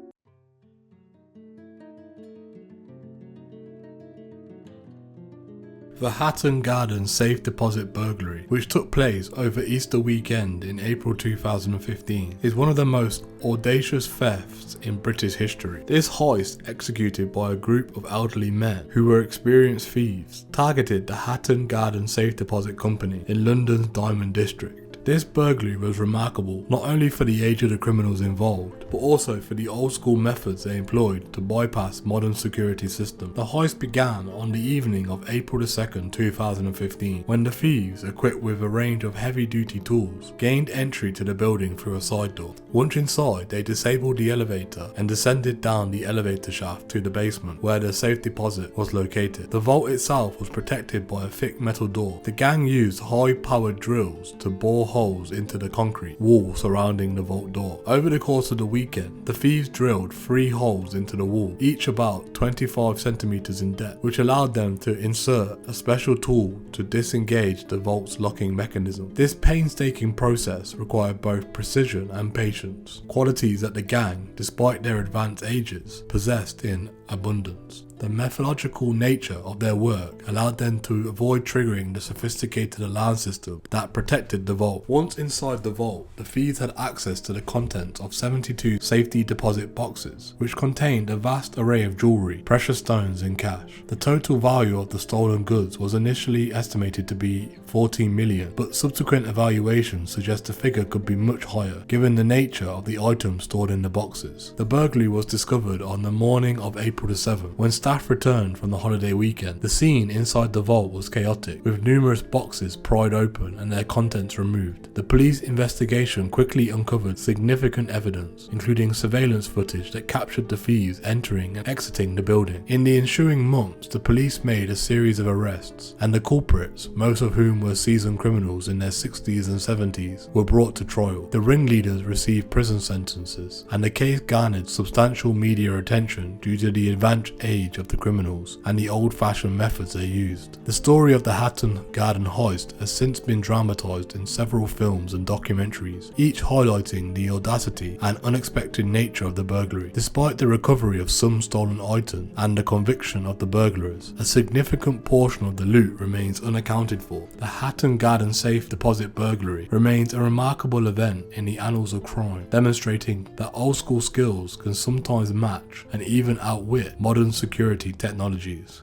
The Hatton Garden safe deposit burglary, which took place over Easter weekend in April 2015, is one of the most audacious thefts in British history. This heist, executed by a group of elderly men who were experienced thieves, targeted the Hatton Garden Safe Deposit Company in London's Diamond District. This burglary was remarkable not only for the age of the criminals involved, but also for the old school methods they employed to bypass modern security systems. The heist began on the evening of April 2nd, 2015, when the thieves, equipped with a range of heavy-duty tools, gained entry to the building through a side door. Once inside, they disabled the elevator and descended down the elevator shaft to the basement, where the safe deposit was located. The vault itself was protected by a thick metal door. The gang used high-powered drills to bore holes into the concrete wall surrounding the vault door. Over the course of the weekend, the thieves drilled 3 holes into the wall, each about 25 centimeters in depth, which allowed them to insert a special tool to disengage the vault's locking mechanism. This painstaking process required both precision and patience, qualities that the gang, despite their advanced ages, possessed in abundance. The methodological nature of their work allowed them to avoid triggering the sophisticated alarm system that protected the vault. Once inside the vault, the thieves had access to the contents of 72 safety deposit boxes, which contained a vast array of jewellery, precious stones and cash. The total value of the stolen goods was initially estimated to be 14 million, but subsequent evaluations suggest the figure could be much higher, given the nature of the items stored in the boxes. The burglary was discovered on the morning of April 7th, when staff returned from the holiday weekend. The scene inside the vault was chaotic, with numerous boxes pried open and their contents removed. The police investigation quickly uncovered significant evidence, including surveillance footage that captured the thieves entering and exiting the building. In the ensuing months, the police made a series of arrests, and the culprits, most of whom were seasoned criminals in their 60s and 70s, were brought to trial. The ringleaders received prison sentences, and the case garnered substantial media attention due to the advanced age of the criminals and the old-fashioned methods they used. The story of the Hatton Garden heist has since been dramatised in several films and documentaries, each highlighting the audacity and unexpected nature of the burglary. Despite the recovery of some stolen items and the conviction of the burglars, a significant portion of the loot remains unaccounted for. The Hatton Garden safe deposit burglary remains a remarkable event in the annals of crime, demonstrating that old-school skills can sometimes match and even outwit modern security technologies.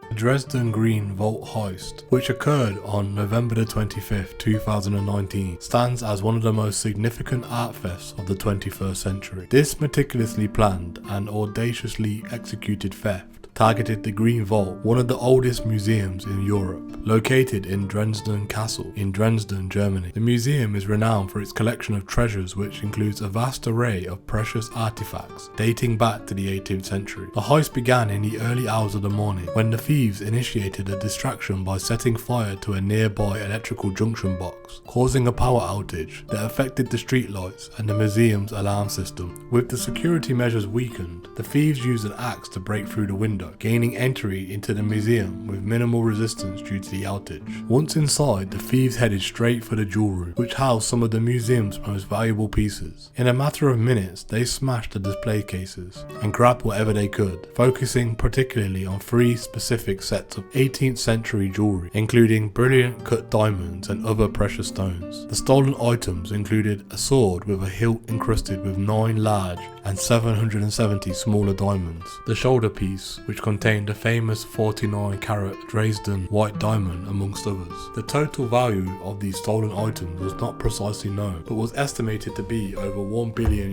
The Dresden Green Vault Heist, which occurred on November 25th, 2019, stands as one of the most significant art thefts of the 21st century. This meticulously planned and audaciously executed theft targeted the Green Vault, one of the oldest museums in Europe, located in Dresden Castle in Dresden, Germany. The museum is renowned for its collection of treasures, which includes a vast array of precious artifacts dating back to the 18th century. The heist began in the early hours of the morning, when the thieves initiated a distraction by setting fire to a nearby electrical junction box, causing a power outage that affected the streetlights and the museum's alarm system. With the security measures weakened, the thieves used an axe to break through the window, gaining entry into the museum with minimal resistance due to the outage. Once inside, the thieves headed straight for the jewellery, which housed some of the museum's most valuable pieces. In a matter of minutes, they smashed the display cases and grabbed whatever they could, focusing particularly on 3 specific sets of 18th century jewellery, including brilliant cut diamonds and other precious stones. The stolen items included a sword with a hilt encrusted with 9 large and 770 smaller diamonds. The shoulder piece, which contained a famous 49-carat Dresden white diamond amongst others. The total value of these stolen items was not precisely known, but was estimated to be over €1 billion,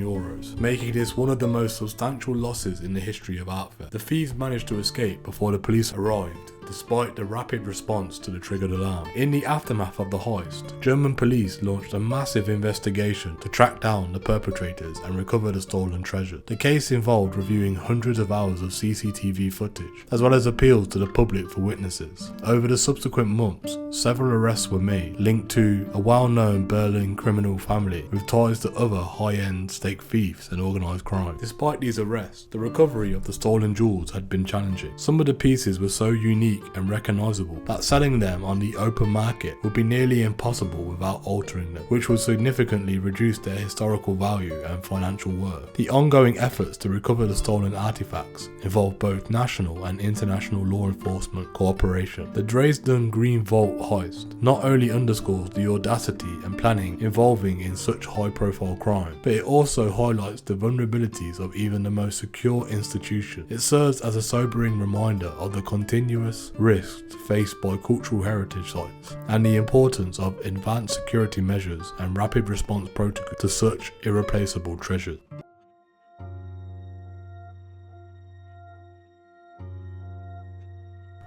making this one of the most substantial losses in the history of art theft. The thieves managed to escape before the police arrived, despite the rapid response to the triggered alarm. In the aftermath of the heist, German police launched a massive investigation to track down the perpetrators and recover the stolen treasure. The case involved reviewing hundreds of hours of CCTV footage, as well as appeals to the public for witnesses. Over the subsequent months, several arrests were made, linked to a well-known Berlin criminal family with ties to other high-end stake thieves and organised crime. Despite these arrests, the recovery of the stolen jewels had been challenging. Some of the pieces were so unique and recognisable that selling them on the open market would be nearly impossible without altering them, which would significantly reduce their historical value and financial worth. The ongoing efforts to recover the stolen artifacts involve both national and international law enforcement cooperation. The Dresden Green Vault heist not only underscores the audacity and planning involving in such high-profile crime, but it also highlights the vulnerabilities of even the most secure institution. It serves as a sobering reminder of the continuous risks faced by cultural heritage sites and the importance of advanced security measures and rapid response protocols to such irreplaceable treasures.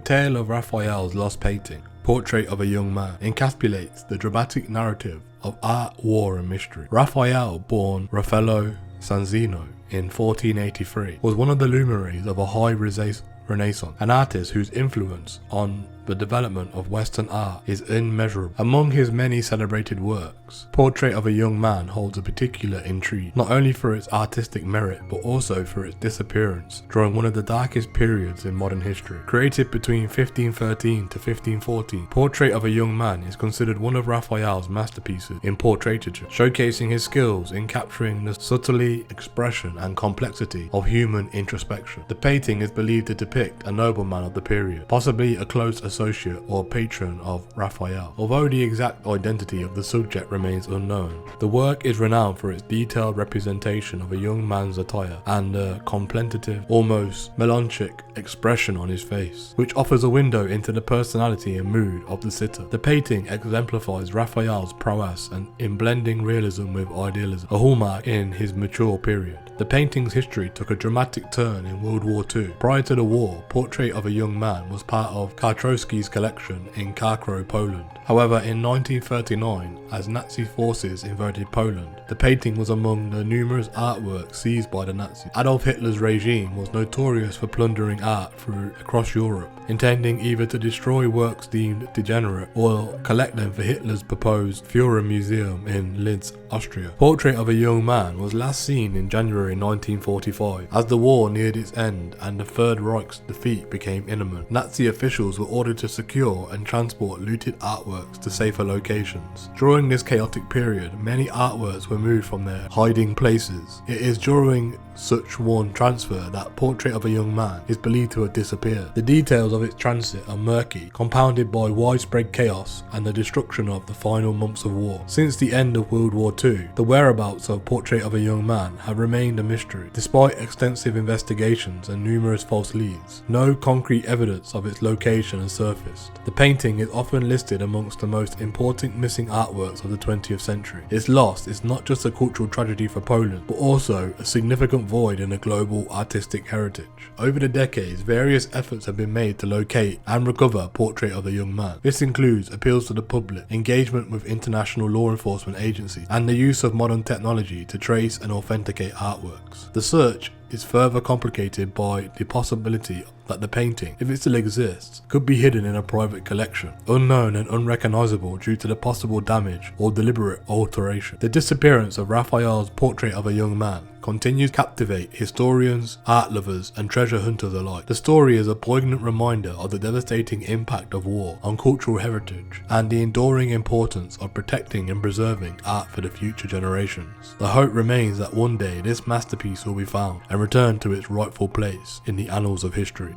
Tale of Raphael's Lost Painting, Portrait of a Young Man, encapsulates the dramatic narrative of art, war and mystery. Raphael, born Raffaello Sanzino in 1483, was one of the luminaries of a high Renaissance, an artist whose influence on the development of Western art is immeasurable. Among his many celebrated works, Portrait of a Young Man holds a particular intrigue, not only for its artistic merit but also for its disappearance during one of the darkest periods in modern history. Created between 1513 to 1514, Portrait of a Young Man is considered one of Raphael's masterpieces in portraiture, showcasing his skills in capturing the subtlety, expression and complexity of human introspection. The painting is believed to depict a nobleman of the period, possibly a close associate or patron of Raphael, although the exact identity of the subject remains unknown. The work is renowned for its detailed representation of a young man's attire and a contemplative, almost melancholic expression on his face, which offers a window into the personality and mood of the sitter. The painting exemplifies Raphael's prowess and in blending realism with idealism, a hallmark in his mature period. The painting's history took a dramatic turn in World War II. Prior to the war, Portrait of a Young Man was part of Karczewski's collection in Krakow, Poland. However, in 1939, as Nazi forces invaded Poland, the painting was among the numerous artworks seized by the Nazis. Adolf Hitler's regime was notorious for plundering art across Europe, intending either to destroy works deemed degenerate or collect them for Hitler's proposed Führer Museum in Linz, Austria. Portrait of a Young Man was last seen in January 1945. As the war neared its end and the Third Reich's defeat became imminent, Nazi officials were ordered to secure and transport looted artworks to safer locations. During this chaotic period, many artworks were moved from their hiding places. It is during such one transfer that Portrait of a Young Man is believed to have disappeared. The details of its transit are murky, compounded by widespread chaos and the destruction of the final months of war. Since the end of World War II, the whereabouts of Portrait of a Young Man have remained a mystery. Despite extensive investigations and numerous false leads, no concrete evidence of its location has surfaced. The painting is often listed amongst the most important missing artworks of the 20th century. Its loss is not just a cultural tragedy for Poland, but also a significant void in a global artistic heritage. Over the decades, various efforts have been made to locate and recover Portrait of a Young Man. This includes appeals to the public, engagement with international law enforcement agencies, and the use of modern technology to trace and authenticate artworks. The search is further complicated by the possibility that the painting, if it still exists, could be hidden in a private collection, unknown and unrecognizable due to the possible damage or deliberate alteration. The disappearance of Raphael's Portrait of a Young Man continues to captivate historians, art lovers and treasure hunters alike. The story is a poignant reminder of the devastating impact of war on cultural heritage and the enduring importance of protecting and preserving art for the future generations. The hope remains that one day this masterpiece will be found and return to its rightful place in the annals of history.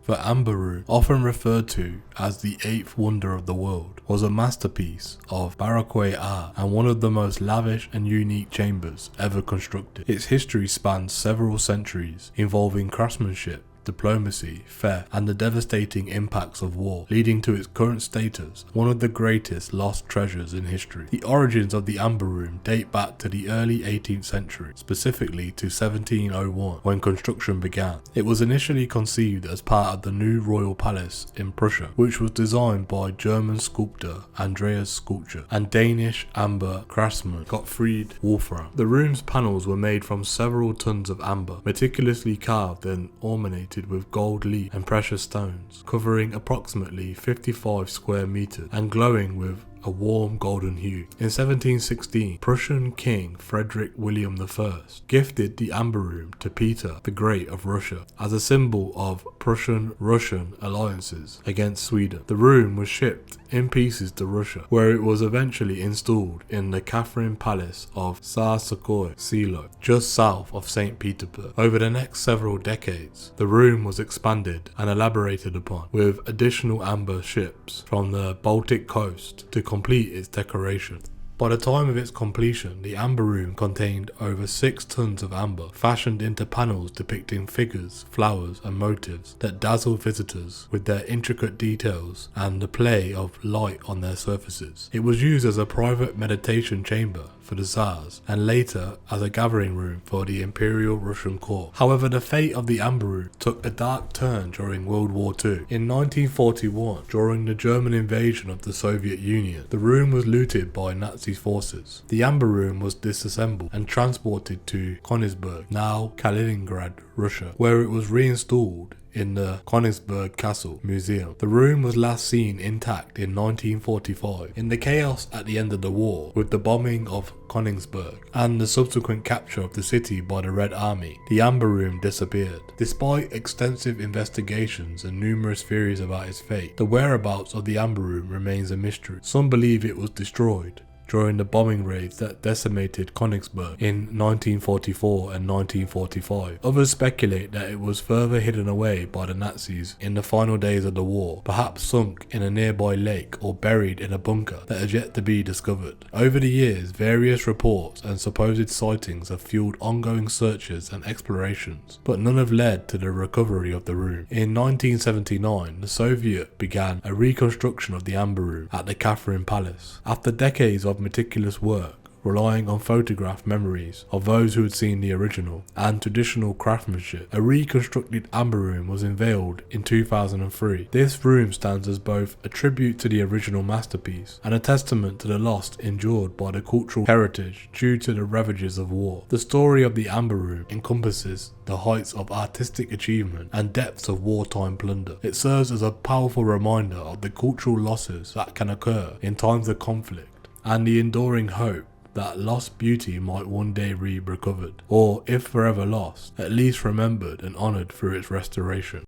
The Amber Room, often referred to as the 8th wonder of the world, was a masterpiece of Baroque art and one of the most lavish and unique chambers ever constructed. Its history spans several centuries, involving craftsmanship, diplomacy, theft, and the devastating impacts of war, leading to its current status, one of the greatest lost treasures in history. The origins of the Amber Room date back to the early 18th century, specifically to 1701, when construction began. It was initially conceived as part of the new royal palace in Prussia, which was designed by German sculptor Andreas Sculpture and Danish amber craftsman Gottfried Wolfram. The room's panels were made from several tons of amber, meticulously carved and ornamented with gold leaf and precious stones, covering approximately 55 square meters and glowing with a warm golden hue. In 1716, Prussian King Frederick William I gifted the Amber Room to Peter the Great of Russia as a symbol of Prussian-Russian alliances against Sweden. The room was shipped in pieces to Russia, where it was eventually installed in the Catherine Palace of Tsarskoye Selo, just south of St. Petersburg. Over the next several decades, the room was expanded and elaborated upon, with additional amber ships from the Baltic coast to complete its decoration. By the time of its completion, the Amber Room contained over 6 tons of amber, fashioned into panels depicting figures, flowers, and motifs that dazzle visitors with their intricate details and the play of light on their surfaces. It was used as a private meditation chamber for the Tsars, and later as a gathering room for the Imperial Russian court. However, the fate of the Amber Room took a dark turn during World War II. In 1941, during the German invasion of the Soviet Union, the room was looted by Nazi forces. The Amber Room was disassembled and transported to Königsberg, now Kaliningrad, Russia, where it was reinstalled in the Königsberg Castle Museum. The room was last seen intact in 1945. In the chaos at the end of the war, with the bombing of Königsberg and the subsequent capture of the city by the Red Army, the Amber Room disappeared. Despite extensive investigations and numerous theories about its fate, the whereabouts of the Amber Room remains a mystery. Some believe it was destroyed during the bombing raids that decimated Königsberg in 1944 and 1945. Others speculate that it was further hidden away by the Nazis in the final days of the war, perhaps sunk in a nearby lake or buried in a bunker that has yet to be discovered. Over the years, various reports and supposed sightings have fueled ongoing searches and explorations, but none have led to the recovery of the room. In 1979, the Soviets began a reconstruction of the Amber Room at the Catherine Palace. After decades of meticulous work, relying on photograph memories of those who had seen the original and traditional craftsmanship, a reconstructed Amber Room was unveiled in 2003. This room stands as both a tribute to the original masterpiece and a testament to the loss endured by the cultural heritage due to the ravages of war. The story of the Amber Room encompasses the heights of artistic achievement and depths of wartime plunder. It serves as a powerful reminder of the cultural losses that can occur in times of conflict, and the enduring hope that lost beauty might one day be recovered, or if forever lost, at least remembered and honoured through its restoration.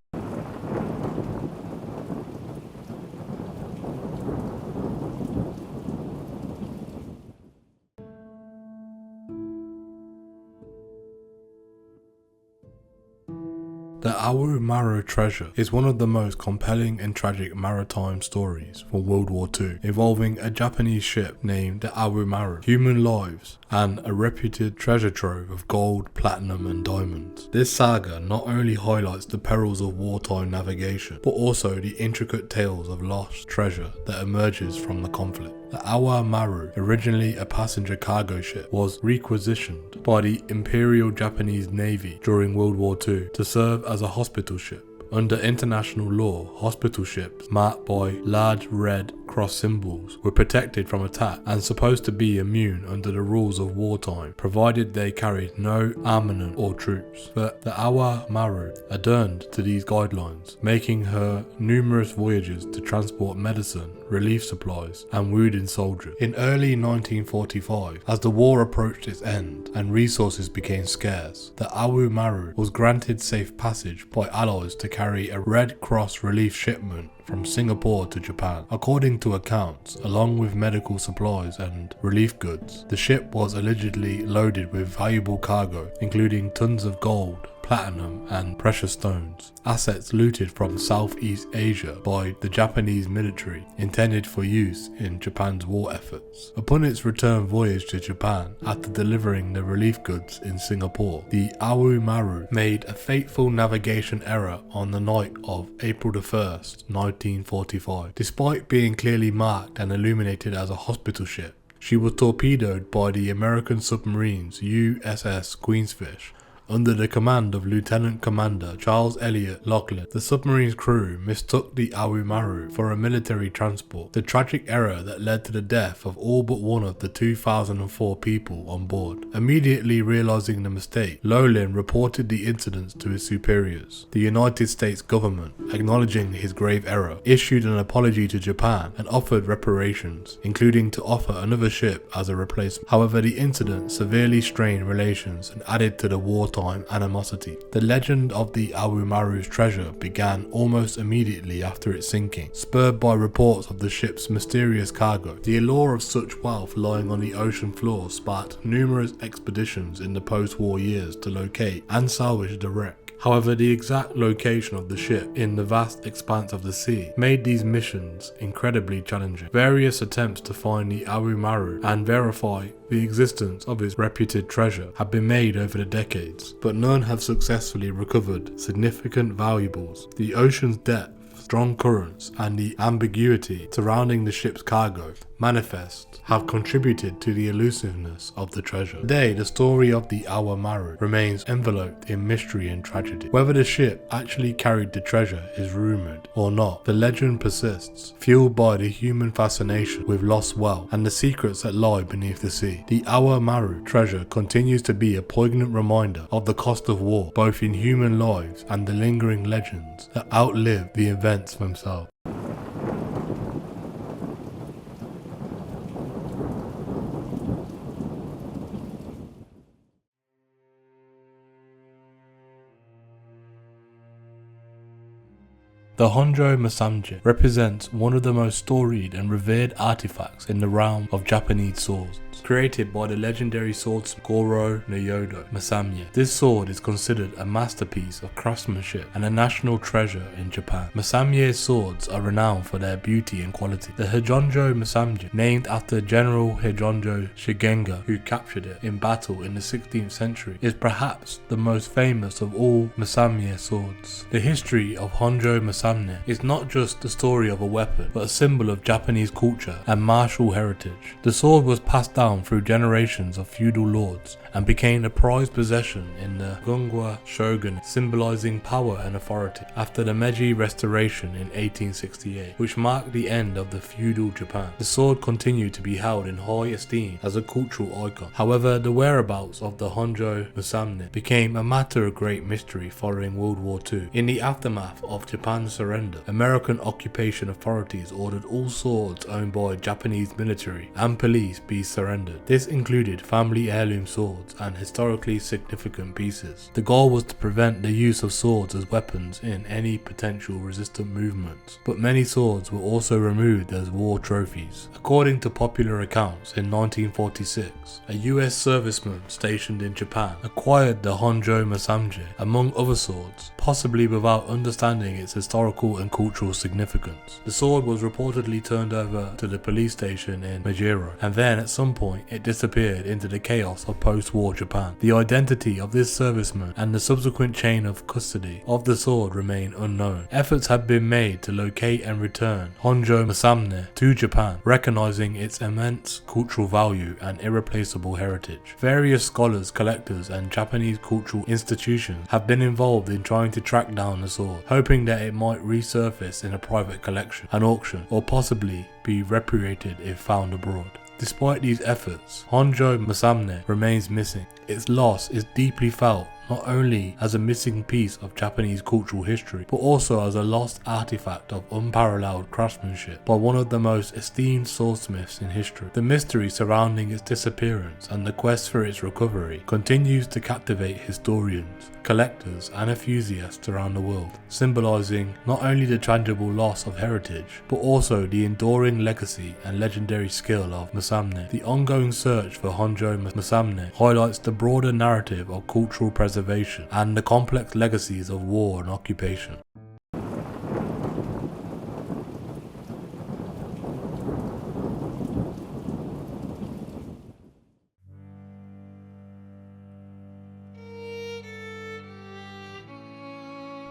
The Au Maru Treasure is one of the most compelling and tragic maritime stories from World War II, involving a Japanese ship named the Au Maru, human lives, and a reputed treasure trove of gold, platinum, and diamonds. This saga not only highlights the perils of wartime navigation, but also the intricate tales of lost treasure that emerges from the conflict. The Au Maru, originally a passenger cargo ship, was requisitioned by the Imperial Japanese Navy during World War II to serve as a hospital ship. Under international law, hospital ships marked by large red cross symbols were protected from attack and supposed to be immune under the rules of wartime, provided they carried no armament or troops. But the Au Maru adhered to these guidelines, making her numerous voyages to transport medicine, relief supplies, and wounded soldiers. In early 1945, as the war approached its end and resources became scarce, the Au Maru was granted safe passage by Allies to carry a Red Cross relief shipment from Singapore to Japan. According to accounts, along with medical supplies and relief goods, the ship was allegedly loaded with valuable cargo, including tons of gold, platinum and precious stones, assets looted from Southeast Asia by the Japanese military intended for use in Japan's war efforts. Upon its return voyage to Japan, after delivering the relief goods in Singapore, the Au Maru made a fateful navigation error on the night of April 1st, 1945. Despite being clearly marked and illuminated as a hospital ship, she was torpedoed by the American submarines USS Queensfish under the command of Lieutenant Commander Charles Elliott Laughlin. The submarine's crew mistook the Au Maru for a military transport, the tragic error that led to the death of all but one of the 2004 people on board. Immediately realizing the mistake, Laughlin reported the incidents to his superiors. The United States government, acknowledging his grave error, issued an apology to Japan and offered reparations, including to offer another ship as a replacement. However, the incident severely strained relations and added to the wartime animosity. The legend of the Au Maru's treasure began almost immediately after its sinking, spurred by reports of the ship's mysterious cargo. The allure of such wealth lying on the ocean floor sparked numerous expeditions in the post-war years to locate and salvage the wreck. However, the exact location of the ship in the vast expanse of the sea made these missions incredibly challenging. Various attempts to find the Au Maru and verify the existence of its reputed treasure have been made over the decades, but none have successfully recovered significant valuables. The ocean's depth, strong currents, and the ambiguity surrounding the ship's cargo manifest have contributed to the elusiveness of the treasure. Today, the story of the Au Maru remains enveloped in mystery and tragedy. Whether the ship actually carried the treasure is rumoured or not, the legend persists, fueled by the human fascination with lost wealth and the secrets that lie beneath the sea. The Au Maru treasure continues to be a poignant reminder of the cost of war, both in human lives and the lingering legends that outlive the events themselves. The Honjo Masamja represents one of the most storied and revered artifacts in the realm of Japanese swords, created by the legendary swordsmith Goro no Yodo Masamja. This sword is considered a masterpiece of craftsmanship and a national treasure in Japan. Masamja's swords are renowned for their beauty and quality. The Honjo Masamja, named after General Honjo Shigenga, who captured it in battle in the 16th century, is perhaps the most famous of all Masamja swords. The history of Honjo Masamja is not just the story of a weapon, but a symbol of Japanese culture and martial heritage. The sword was passed down through generations of feudal lords and became a prized possession in the Gunwa shogunate, symbolizing power and authority. After the Meiji Restoration in 1868, which marked the end of the feudal Japan, the sword continued to be held in high esteem as a cultural icon. However, the whereabouts of the Honjo Masamja became a matter of great mystery following World War II. In the aftermath of Japan's surrender, American occupation authorities ordered all swords owned by Japanese military and police be surrendered. This included family heirloom swords and historically significant pieces. The goal was to prevent the use of swords as weapons in any potential resistant movements, but many swords were also removed as war trophies. According to popular accounts, in 1946, a US serviceman stationed in Japan acquired the Honjo Masamja, among other swords, possibly without understanding its historical and cultural significance. The sword was reportedly turned over to the police station in Majiro, and then at some point it disappeared into the chaos of post-war Japan. The identity of this serviceman and the subsequent chain of custody of the sword remain unknown. Efforts have been made to locate and return Honjo Masamja to Japan, recognizing its immense cultural value and irreplaceable heritage. Various scholars, collectors, and Japanese cultural institutions have been involved in trying to track down the sword, hoping that it might resurface in a private collection, an auction, or possibly be repatriated if found abroad. Despite these efforts, Honjo Masamja remains missing. Its loss is deeply felt not only as a missing piece of Japanese cultural history, but also as a lost artifact of unparalleled craftsmanship by one of the most esteemed swordsmiths in history. The mystery surrounding its disappearance and the quest for its recovery continues to captivate historians collectors and enthusiasts around the world, symbolizing not only the tangible loss of heritage, but also the enduring legacy and legendary skill of Masamja. The ongoing search for Honjo Masamja highlights the broader narrative of cultural preservation and the complex legacies of war and occupation.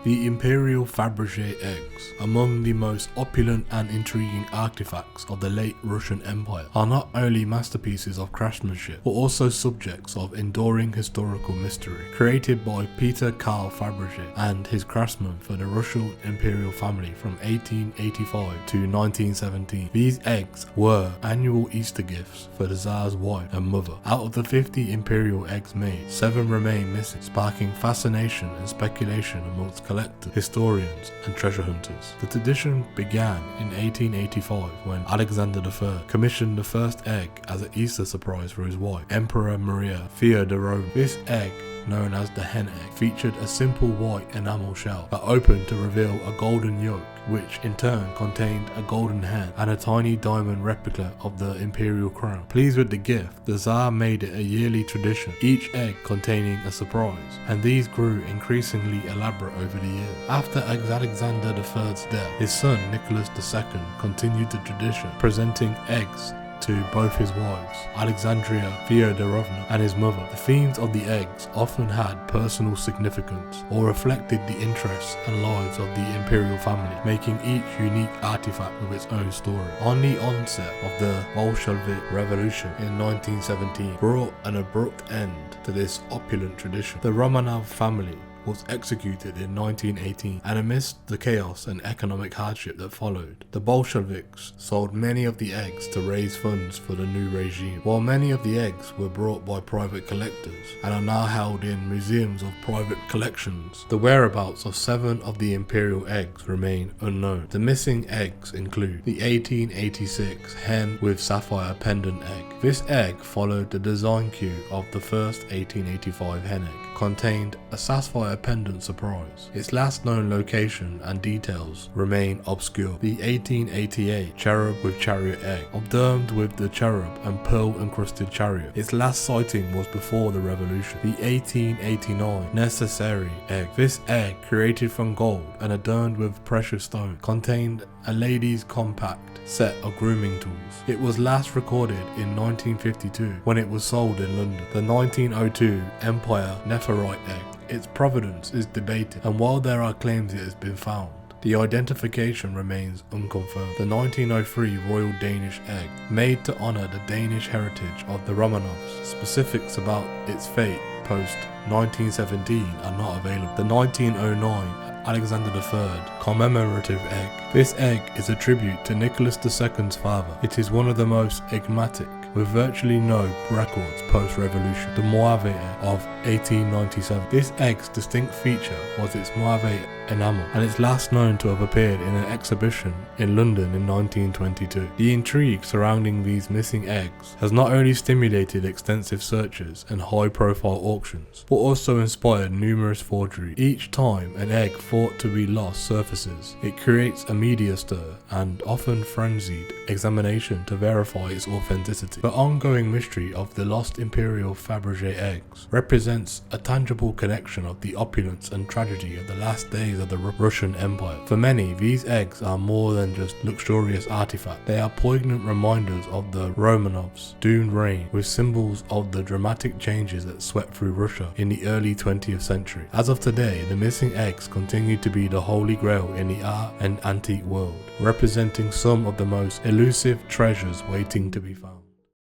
The Imperial Faberge eggs, among the most opulent and intriguing artifacts of the late Russian Empire, are not only masterpieces of craftsmanship, but also subjects of enduring historical mystery. Created by Peter Karl Faberge and his craftsmen for the Russian Imperial family from 1885 to 1917, these eggs were annual Easter gifts for the Tsar's wife and mother. Out of the 50 Imperial eggs made, 7 remain missing, sparking fascination and speculation amongst collectors, historians and treasure hunters. The tradition began in 1885 when Alexander III commissioned the first egg as an Easter surprise for his wife, Emperor Maria Feodorovna. This egg, known as the hen egg, featured a simple white enamel shell that opened to reveal a golden yolk, which in turn contained a golden hen and a tiny diamond replica of the imperial crown. Pleased with the gift, the Tsar made it a yearly tradition, each egg containing a surprise, and these grew increasingly elaborate over the years. After Alexander III's death, his son Nicholas II continued the tradition, presenting eggs to both his wives, Alexandria Feodorovna and his mother. The themes of the eggs often had personal significance or reflected the interests and lives of the imperial family, making each unique artifact with its own story. On the onset of the Bolshevik Revolution in 1917 brought an abrupt end to this opulent tradition. The Romanov family was executed in 1918, and amidst the chaos and economic hardship that followed, the Bolsheviks sold many of the eggs to raise funds for the new regime. While many of the eggs were brought by private collectors and are now held in museums of private collections, the whereabouts of 7 of the imperial eggs remain unknown. The missing eggs include the 1886 hen with sapphire pendant egg. This egg followed the design cue of the first 1885 hen egg, contained a sapphire pendant surprise. Its last known location and details remain obscure. The 1888 cherub with chariot egg, adorned with the cherub and pearl encrusted chariot. Its last sighting was before the revolution. The 1889 necessary egg. This egg, created from gold and adorned with precious stones, contained a lady's compact set of grooming tools. It was last recorded in 1952 when it was sold in London. The 1902 Empire Nephrite egg. Its provenance is debated, and while there are claims it has been found, the identification remains unconfirmed. The 1903 Royal Danish egg, made to honour the Danish heritage of the Romanovs. Specifics about its fate post 1917 are not available. The 1909 Alexander III commemorative egg. This egg is a tribute to Nicholas II's father. It is one of the most enigmatic, with virtually no records post-revolution. The Moave egg of 1897. This egg's distinct feature was its Moave enamel, and it's last known to have appeared in an exhibition in London in 1922. The intrigue surrounding these missing eggs has not only stimulated extensive searches and high-profile auctions, but also inspired numerous forgeries. Each time an egg thought to be lost surfaces, it creates a media stir and often frenzied examination to verify its authenticity. The ongoing mystery of the lost Imperial Faberge eggs represents a tangible connection of the opulence and tragedy of the last days of the Russian Empire. For many, these eggs are more than just luxurious artifacts. They are poignant reminders of the Romanovs' doomed reign, with symbols of the dramatic changes that swept through Russia in the early 20th century. As of today, the missing eggs continue to be the holy grail in the art and antique world, representing some of the most elusive treasures waiting to be found.